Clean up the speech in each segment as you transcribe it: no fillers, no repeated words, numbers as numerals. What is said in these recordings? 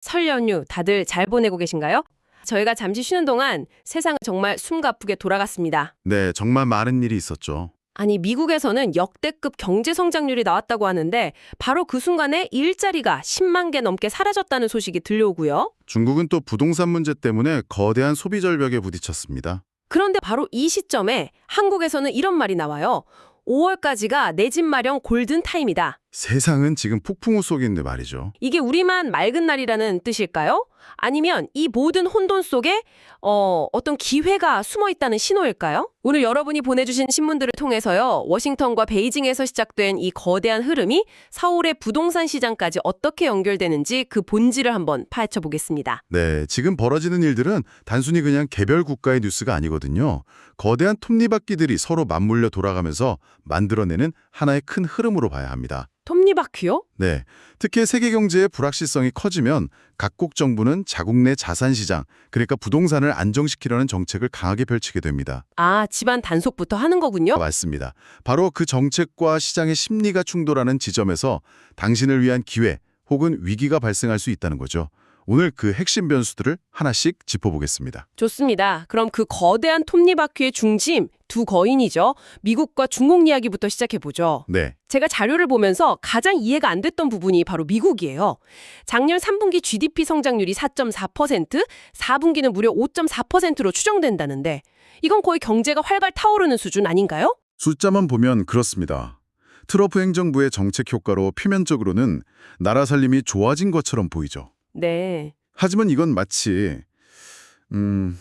설 연휴 다들 잘 보내고 계신가요? 저희가 잠시 쉬는 동안 세상은 정말 숨가쁘게 돌아갔습니다. 네, 정말 많은 일이 있었죠. 아니, 미국에서는 역대급 경제 성장률이 나왔다고 하는데 바로 그 순간에 일자리가 10만 개 넘게 사라졌다는 소식이 들려오고요. 중국은 또 부동산 문제 때문에 거대한 소비 절벽에 부딪혔습니다. 그런데 바로 이 시점에 한국에서는 이런 말이 나와요. 5월까지가 내 집 마련 골든타임이다. 세상은 지금 폭풍우 속인데 말이죠. 이게 우리만 맑은 날이라는 뜻일까요? 아니면 이 모든 혼돈 속에 어떤 기회가 숨어 있다는 신호일까요? 오늘 여러분이 보내주신 신문들을 통해서요. 워싱턴과 베이징에서 시작된 이 거대한 흐름이 서울의 부동산 시장까지 어떻게 연결되는지 그 본질을 한번 파헤쳐 보겠습니다. 네, 지금 벌어지는 일들은 단순히 그냥 개별 국가의 뉴스가 아니거든요. 거대한 톱니바퀴들이 서로 맞물려 돌아가면서 만들어내는 하나의 큰 흐름으로 봐야 합니다. 톱니바퀴요? 네, 특히 세계 경제의 불확실성이 커지면 각국 정부는 자국 내 자산 시장, 그러니까 부동산을 안정시키려는 정책을 강하게 펼치게 됩니다. 아, 집안 단속부터 하는 거군요? 맞습니다. 바로 그 정책과 시장의 심리가 충돌하는 지점에서 당신을 위한 기회 혹은 위기가 발생할 수 있다는 거죠. 오늘 그 핵심 변수들을 하나씩 짚어보겠습니다. 좋습니다. 그럼 그 거대한 톱니바퀴의 중심, 두 거인이죠. 미국과 중국 이야기부터 시작해보죠. 네, 제가 자료를 보면서 가장 이해가 안 됐던 부분이 바로 미국이에요. 작년 3분기 GDP 성장률이 4.4%, 4분기는 무려 5.4%로 추정된다는데 이건 거의 경제가 활발 타오르는 수준 아닌가요? 숫자만 보면 그렇습니다. 트럼프 행정부의 정책 효과로 표면적으로는 나라 살림이 좋아진 것처럼 보이죠. 네. 하지만 이건 마치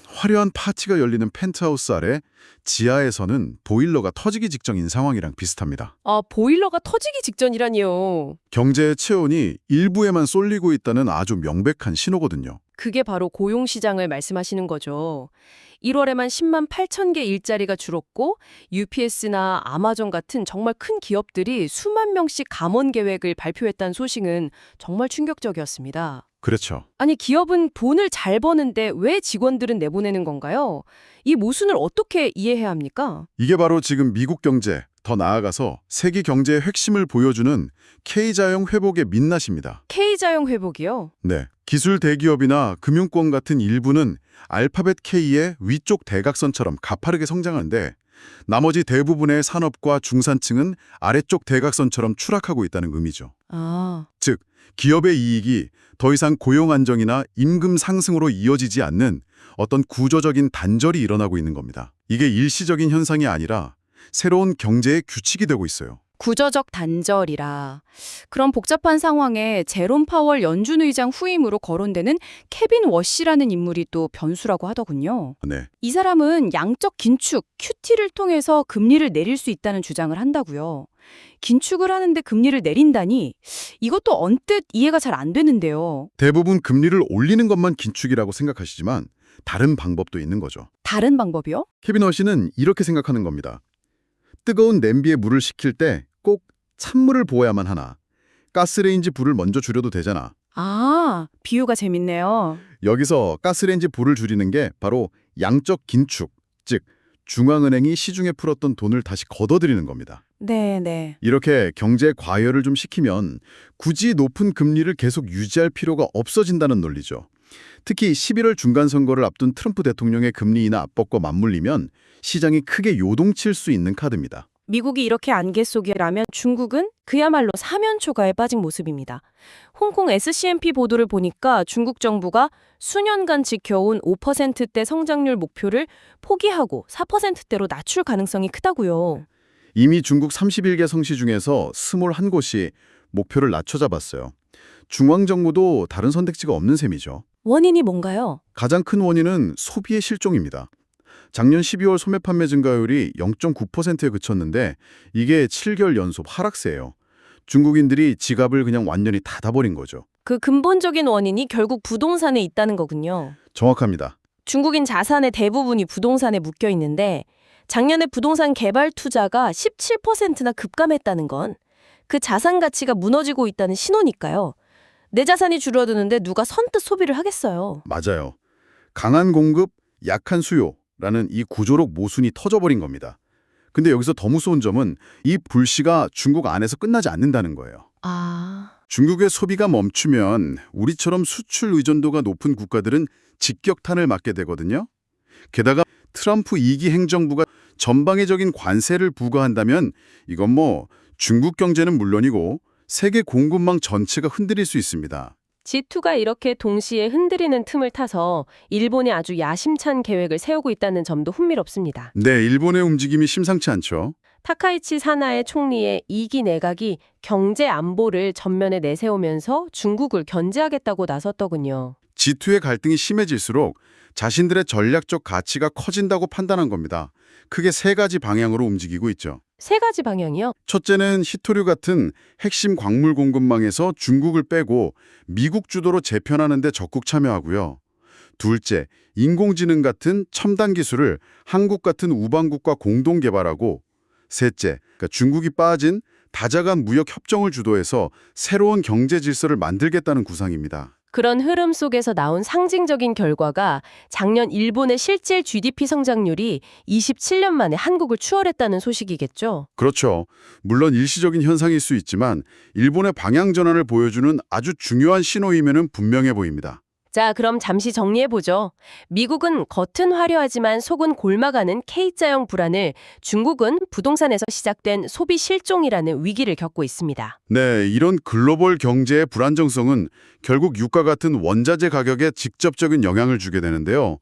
화려한 파티가 열리는 펜트하우스 아래 지하에서는 보일러가 터지기 직전인 상황이랑 비슷합니다. 아, 보일러가 터지기 직전이라니요. 경제의 체온이 일부에만 쏠리고 있다는 아주 명백한 신호거든요. 그게 바로 고용시장을 말씀하시는 거죠. 1월에만 10만 8천 개 일자리가 줄었고 UPS나 아마존 같은 정말 큰 기업들이 수만 명씩 감원 계획을 발표했다는 소식은 정말 충격적이었습니다. 그렇죠. 아니, 기업은 돈을 잘 버는데 왜 직원들은 내보내는 건가요? 이 모순을 어떻게 이해해야 합니까? 이게 바로 지금 미국 경제, 더 나아가서 세계 경제의 핵심을 보여주는 K자형 회복의 민낯입니다. K자형 회복이요? 네, 기술 대기업이나 금융권 같은 일부는 알파벳 K의 위쪽 대각선처럼 가파르게 성장하는데 나머지 대부분의 산업과 중산층은 아래쪽 대각선처럼 추락하고 있다는 의미죠. 아, 즉, 기업의 이익이 더 이상 고용 안정이나 임금 상승으로 이어지지 않는 어떤 구조적인 단절이 일어나고 있는 겁니다. 이게 일시적인 현상이 아니라 새로운 경제의 규칙이 되고 있어요. 구조적 단절이라. 그런 복잡한 상황에 제롬 파월 연준 의장 후임으로 거론되는 케빈 워시라는 인물이 또 변수라고 하더군요. 네, 이 사람은 양적 긴축, QT를 통해서 금리를 내릴 수 있다는 주장을 한다고요. 긴축을 하는데 금리를 내린다니 이것도 언뜻 이해가 잘 안 되는데요. 대부분 금리를 올리는 것만 긴축이라고 생각하시지만 다른 방법도 있는 거죠. 다른 방법이요? 케빈 워시는 이렇게 생각하는 겁니다. 뜨거운 냄비에 물을 식힐 때 꼭 찬물을 부어야만 하나? 가스레인지 불을 먼저 줄여도 되잖아. 아, 비유가 재밌네요. 여기서 가스레인지 불을 줄이는 게 바로 양적 긴축, 즉 중앙은행이 시중에 풀었던 돈을 다시 걷어들이는 겁니다. 네. 이렇게 경제 과열을 좀 시키면 굳이 높은 금리를 계속 유지할 필요가 없어진다는 논리죠. 특히 11월 중간선거를 앞둔 트럼프 대통령의 금리 인하 압박과 맞물리면 시장이 크게 요동칠 수 있는 카드입니다. 미국이 이렇게 안개 속이라면 중국은 그야말로 사면초가에 빠진 모습입니다. 홍콩 SCMP 보도를 보니까 중국 정부가 수년간 지켜온 5%대 성장률 목표를 포기하고 4%대로 낮출 가능성이 크다고요. 이미 중국 31개 성시 중에서 21곳이 목표를 낮춰 잡았어요. 중앙정부도 다른 선택지가 없는 셈이죠. 원인이 뭔가요? 가장 큰 원인은 소비의 실종입니다. 작년 12월 소매 판매 증가율이 0.9%에 그쳤는데 이게 7개월 연속 하락세예요. 중국인들이 지갑을 그냥 완전히 닫아버린 거죠. 그 근본적인 원인이 결국 부동산에 있다는 거군요. 정확합니다. 중국인 자산의 대부분이 부동산에 묶여 있는데 작년에 부동산 개발 투자가 17%나 급감했다는 건 그 자산 가치가 무너지고 있다는 신호니까요. 내 자산이 줄어드는데 누가 선뜻 소비를 하겠어요. 맞아요. 강한 공급, 약한 수요라는 이 구조록 모순이 터져버린 겁니다. 근데 여기서 더 무서운 점은 이 불씨가 중국 안에서 끝나지 않는다는 거예요. 아, 중국의 소비가 멈추면 우리처럼 수출 의존도가 높은 국가들은 직격탄을 맞게 되거든요. 게다가 트럼프 2기 행정부가 전방위적인 관세를 부과한다면 이건 중국 경제는 물론이고 세계 공급망 전체가 흔들릴 수 있습니다. G2가 이렇게 동시에 흔들리는 틈을 타서 일본이 아주 야심찬 계획을 세우고 있다는 점도 흥미롭습니다. 네, 일본의 움직임이 심상치 않죠. 타카이치 사나의 총리의 2기 내각이 경제 안보를 전면에 내세우면서 중국을 견제하겠다고 나섰더군요. G2의 갈등이 심해질수록 자신들의 전략적 가치가 커진다고 판단한 겁니다. 크게 세 가지 방향으로 움직이고 있죠. 세 가지 방향이요? 첫째는 히토류 같은 핵심 광물 공급망에서 중국을 빼고 미국 주도로 재편하는 데 적극 참여하고요. 둘째, 인공지능 같은 첨단 기술을 한국 같은 우방국과 공동 개발하고 셋째, 그러니까 중국이 빠진 다자간 무역 협정을 주도해서 새로운 경제 질서를 만들겠다는 구상입니다. 그런 흐름 속에서 나온 상징적인 결과가 작년 일본의 실질 GDP 성장률이 27년 만에 한국을 추월했다는 소식이겠죠. 그렇죠. 물론 일시적인 현상일 수 있지만 일본의 방향 전환을 보여주는 아주 중요한 신호임에는 분명해 보입니다. 자, 그럼 잠시 정리해보죠. 미국은 겉은 화려하지만 속은 골마가는 K자형 불안을, 중국은 부동산에서 시작된 소비 실종이라는 위기를 겪고 있습니다. 네, 이런 글로벌 경제의 불안정성은 결국 유가 같은 원자재 가격에 직접적인 영향을 주게 되는데요.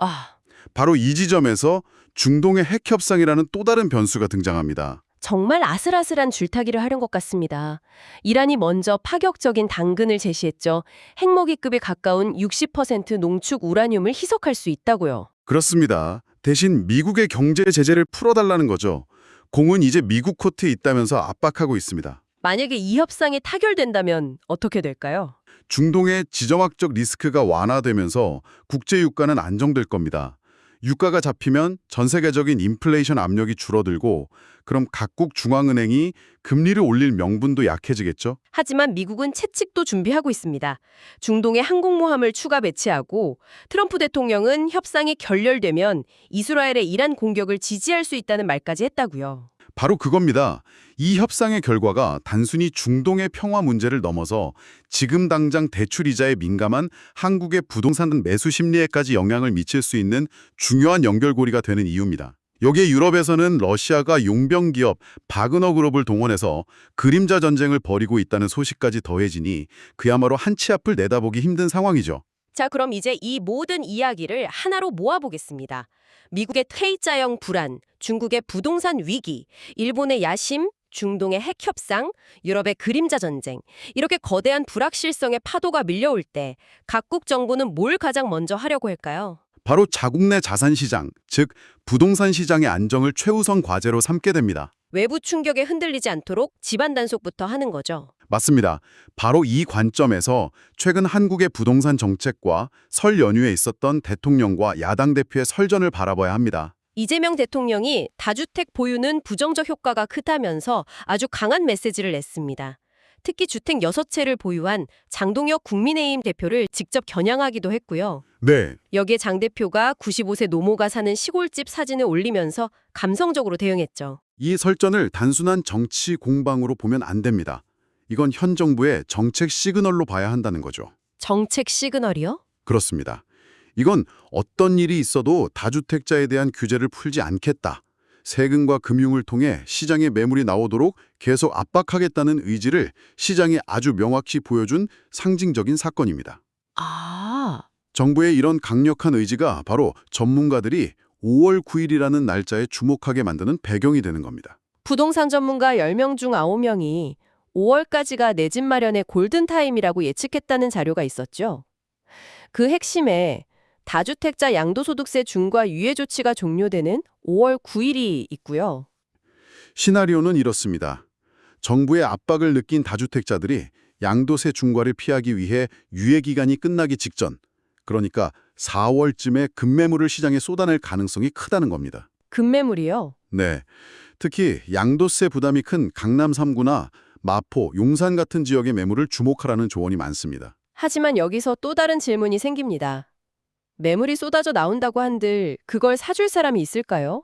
바로 이 지점에서 중동의 핵 협상이라는 또 다른 변수가 등장합니다. 정말 아슬아슬한 줄타기를 하려는 것 같습니다. 이란이 먼저 파격적인 당근을 제시했죠. 핵먹이급에 가까운 60% 농축 우라늄을 희석할 수 있다고요. 그렇습니다. 대신 미국의 경제 제재를 풀어달라는 거죠. 공은 이제 미국 코트에 있다면서 압박하고 있습니다. 만약에 이 협상이 타결된다면 어떻게 될까요? 중동의 지정학적 리스크가 완화되면서 국제 유가는 안정될 겁니다. 유가가 잡히면 전 세계적인 인플레이션 압력이 줄어들고 그럼 각국 중앙은행이 금리를 올릴 명분도 약해지겠죠? 하지만 미국은 채찍도 준비하고 있습니다. 중동에 항공모함을 추가 배치하고 트럼프 대통령은 협상이 결렬되면 이스라엘의 이란 공격을 지지할 수 있다는 말까지 했다고요. 바로 그겁니다. 이 협상의 결과가 단순히 중동의 평화 문제를 넘어서 지금 당장 대출 이자에 민감한 한국의 부동산 매수 심리에까지 영향을 미칠 수 있는 중요한 연결고리가 되는 이유입니다. 여기에 유럽에서는 러시아가 용병 기업 바그너 그룹을 동원해서 그림자 전쟁을 벌이고 있다는 소식까지 더해지니 그야말로 한 치 앞을 내다보기 힘든 상황이죠. 자, 그럼 이제 이 모든 이야기를 하나로 모아보겠습니다. 미국의 K자형 불안, 중국의 부동산 위기, 일본의 야심, 중동의 핵 협상, 유럽의 그림자 전쟁. 이렇게 거대한 불확실성의 파도가 밀려올 때 각국 정부는 뭘 가장 먼저 하려고 할까요? 바로 자국 내 자산 시장, 즉 부동산 시장의 안정을 최우선 과제로 삼게 됩니다. 외부 충격에 흔들리지 않도록 집안 단속부터 하는 거죠. 맞습니다. 바로 이 관점에서 최근 한국의 부동산 정책과 설 연휴에 있었던 대통령과 야당 대표의 설전을 바라봐야 합니다. 이재명 대통령이 다주택 보유는 부정적 효과가 크다면서 아주 강한 메시지를 냈습니다. 특히 주택 6채를 보유한 장동혁 국민의힘 대표를 직접 겨냥하기도 했고요. 네, 여기에 장 대표가 95세 노모가 사는 시골집 사진을 올리면서 감성적으로 대응했죠. 이 설전을 단순한 정치 공방으로 보면 안 됩니다. 이건 현 정부의 정책 시그널로 봐야 한다는 거죠. 정책 시그널이요? 그렇습니다. 이건 어떤 일이 있어도 다주택자에 대한 규제를 풀지 않겠다. 세금과 금융을 통해 시장에 매물이 나오도록 계속 압박하겠다는 의지를 시장이 아주 명확히 보여준 상징적인 사건입니다. 정부의 이런 강력한 의지가 바로 전문가들이 5월 9일이라는 날짜에 주목하게 만드는 배경이 되는 겁니다. 부동산 전문가 10명 중 9명이 5월까지가 내 집 마련의 골든타임이라고 예측했다는 자료가 있었죠. 그 핵심에 다주택자 양도소득세 중과 유예 조치가 종료되는 5월 9일이 있고요. 시나리오는 이렇습니다. 정부의 압박을 느낀 다주택자들이 양도세 중과를 피하기 위해 유예 기간이 끝나기 직전, 그러니까 4월쯤에 급매물을 시장에 쏟아낼 가능성이 크다는 겁니다. 급매물이요? 네, 특히 양도세 부담이 큰 강남 3구나 마포, 용산 같은 지역의 매물을 주목하라는 조언이 많습니다. 하지만 여기서 또 다른 질문이 생깁니다. 매물이 쏟아져 나온다고 한들 그걸 사줄 사람이 있을까요?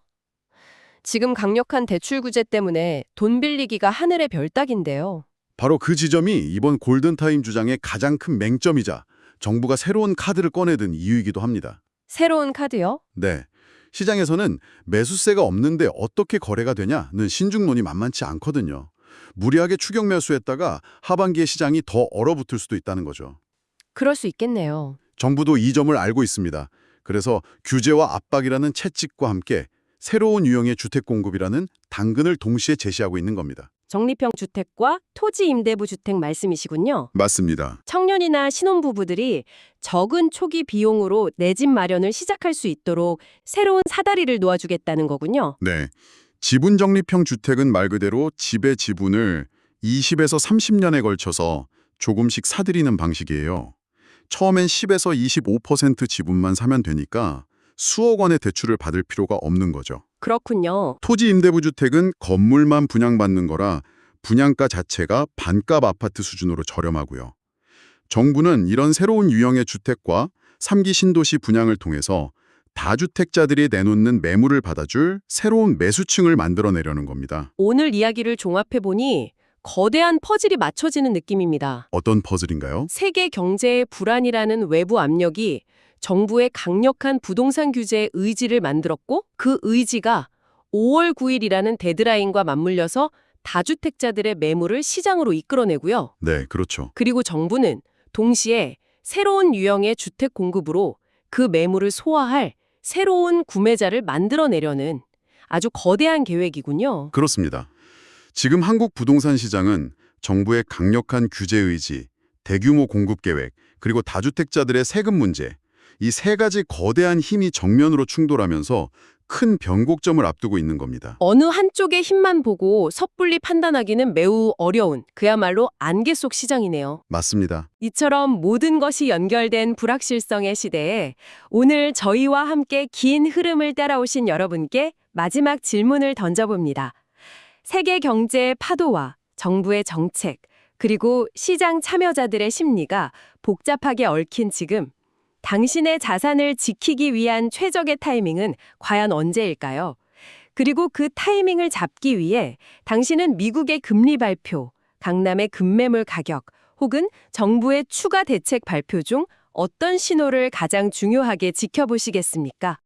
지금 강력한 대출 규제 때문에 돈 빌리기가 하늘의 별 따기인데요. 바로 그 지점이 이번 골든타임 주장의 가장 큰 맹점이자 정부가 새로운 카드를 꺼내든 이유이기도 합니다. 새로운 카드요? 네. 시장에서는 매수세가 없는데 어떻게 거래가 되냐는 신중론이 만만치 않거든요. 무리하게 추격 매수했다가 하반기에 시장이 더 얼어붙을 수도 있다는 거죠. 그럴 수 있겠네요. 정부도 이 점을 알고 있습니다. 그래서 규제와 압박이라는 채찍과 함께 새로운 유형의 주택 공급이라는 당근을 동시에 제시하고 있는 겁니다. 적립형 주택과 토지 임대부 주택 말씀이시군요. 맞습니다. 청년이나 신혼부부들이 적은 초기 비용으로 내 집 마련을 시작할 수 있도록 새로운 사다리를 놓아주겠다는 거군요. 네. 지분 적립형 주택은 말 그대로 집의 지분을 20에서 30년에 걸쳐서 조금씩 사들이는 방식이에요. 처음엔 10에서 25% 지분만 사면 되니까 수억 원의 대출을 받을 필요가 없는 거죠. 그렇군요. 토지 임대부 주택은 건물만 분양받는 거라 분양가 자체가 반값 아파트 수준으로 저렴하고요. 정부는 이런 새로운 유형의 주택과 3기 신도시 분양을 통해서 다주택자들이 내놓는 매물을 받아줄 새로운 매수층을 만들어내려는 겁니다. 오늘 이야기를 종합해보니 거대한 퍼즐이 맞춰지는 느낌입니다. 어떤 퍼즐인가요? 세계 경제의 불안이라는 외부 압력이 정부의 강력한 부동산 규제의 의지를 만들었고 그 의지가 5월 9일이라는 데드라인과 맞물려서 다주택자들의 매물을 시장으로 이끌어내고요. 네, 그렇죠. 그리고 정부는 동시에 새로운 유형의 주택 공급으로 그 매물을 소화할 새로운 구매자를 만들어내려는 아주 거대한 계획이군요. 그렇습니다. 지금 한국 부동산 시장은 정부의 강력한 규제 의지, 대규모 공급 계획, 그리고 다주택자들의 세금 문제, 이 세 가지 거대한 힘이 정면으로 충돌하면서 큰 변곡점을 앞두고 있는 겁니다. 어느 한쪽의 힘만 보고 섣불리 판단하기는 매우 어려운 그야말로 안개 속 시장이네요. 맞습니다. 이처럼 모든 것이 연결된 불확실성의 시대에 오늘 저희와 함께 긴 흐름을 따라오신 여러분께 마지막 질문을 던져봅니다. 세계 경제의 파도와 정부의 정책, 그리고 시장 참여자들의 심리가 복잡하게 얽힌 지금 당신의 자산을 지키기 위한 최적의 타이밍은 과연 언제일까요? 그리고 그 타이밍을 잡기 위해 당신은 미국의 금리 발표, 강남의 급매물 가격, 혹은 정부의 추가 대책 발표 중 어떤 신호를 가장 중요하게 지켜보시겠습니까?